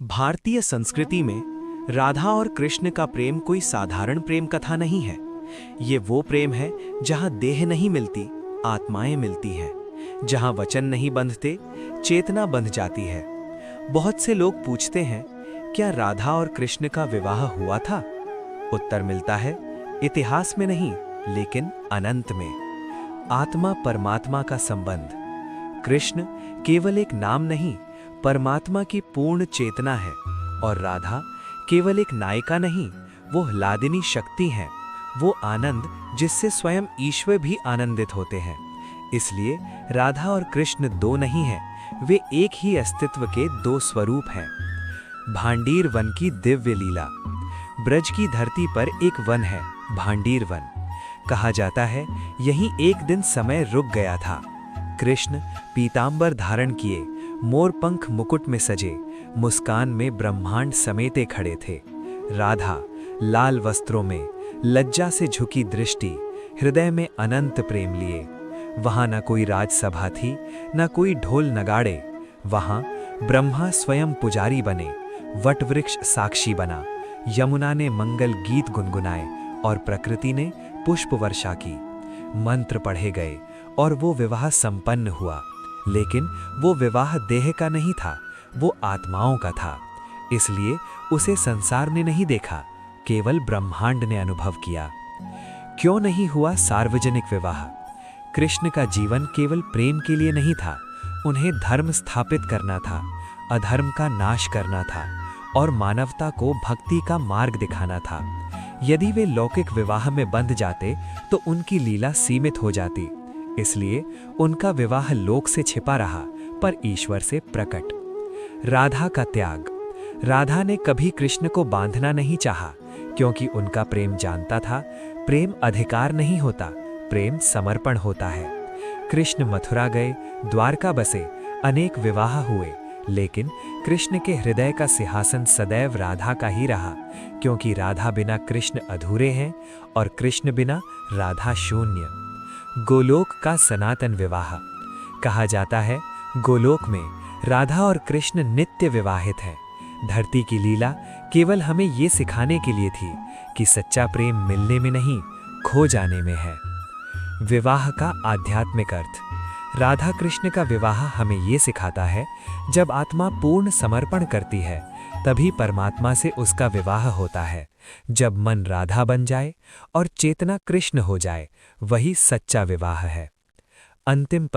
भारतीय संस्कृति में राधा और कृष्ण का प्रेम कोई साधारण प्रेम कथा नहीं है। ये वो प्रेम है जहाँ देह नहीं मिलती, आत्माएं मिलती हैं। जहाँ वचन नहीं बंधते, चेतना बंध जाती है। बहुत से लोग पूछते हैं, क्या राधा और कृष्ण का विवाह हुआ था? उत्तर मिलता है, इतिहास में नहीं, लेकिन अनंत में। आत्मा परमात्मा का संबंध। कृष्ण केवल एक नाम नहीं, परमात्मा की पूर्ण चेतना है, और राधा केवल एक नायिका नहीं, वो ह्लादिनी शक्ति हैं, वो आनंद जिससे स्वयं ईश्वर भी आनंदित होते हैं। इसलिए राधा और कृष्ण दो नहीं हैं, वे एक ही अस्तित्व के दो स्वरूप हैं। भांडीर वन की दिव्य लीला। ब्रज की धरती पर एक वन है, भांडीर वन। कहा जाता है यहीं एक दिन समय रुक गया था। कृष्ण पीतांबर धारण किए, मोरपंख मुकुट में सजे, मुस्कान में ब्रह्मांड समेटे खड़े थे। राधा लाल वस्त्रों में, लज्जा से झुकी दृष्टि, हृदय में अनंत प्रेम लिए। वहां न कोई राजसभा थी, न कोई ढोल नगाड़े। वहां ब्रह्मा स्वयं पुजारी बने, वटवृक्ष साक्षी बना, यमुना ने मंगल गीत गुनगुनाए और प्रकृति ने पुष्प वर्षा की। मंत्र पढ़े गए और वो विवाह संपन्न हुआ। लेकिन वो विवाह देह का नहीं था, वो आत्माओं का था। इसलिए उसे संसार ने नहीं देखा, केवल ब्रह्मांड ने अनुभव किया। क्यों नहीं हुआ सार्वजनिक विवाह? कृष्ण का जीवन केवल प्रेम के लिए नहीं था, उन्हें धर्म स्थापित करना था, अधर्म का नाश करना था और मानवता को भक्ति का मार्ग दिखाना था। यदि वे लौकिक विवाह में बंध जाते तो उनकी लीला सीमित हो जाती। इसलिए उनका विवाह लोक से छिपा रहा, पर ईश्वर से प्रकट। राधा का त्याग। राधा ने कभी कृष्ण को बांधना नहीं चाहा, क्योंकि उनका प्रेम जानता था, प्रेम अधिकार नहीं होता, प्रेम समर्पण होता है। कृष्ण मथुरा गए, द्वारका बसे, अनेक विवाह हुए, लेकिन कृष्ण के हृदय का सिंहासन सदैव राधा का ही रहा, क्योंकि राधा बिना कृष्ण अधूरे हैं और कृष्ण बिना राधा शून्य। गोलोक का सनातन विवाह। कहा जाता है गोलोक में राधा और कृष्ण नित्य विवाहित हैं। धरती की लीला केवल हमें ये सिखाने के लिए थी कि सच्चा प्रेम मिलने में नहीं, खो जाने में है। विवाह का आध्यात्मिक अर्थ। राधा कृष्ण का विवाह हमें ये सिखाता है, जब आत्मा पूर्ण समर्पण करती है तभी परमात्मा से उसका विवाह होता है। जब मन राधा बन जाए और चेतना कृष्ण हो जाए, वही सच्चा विवाह है। अंतिम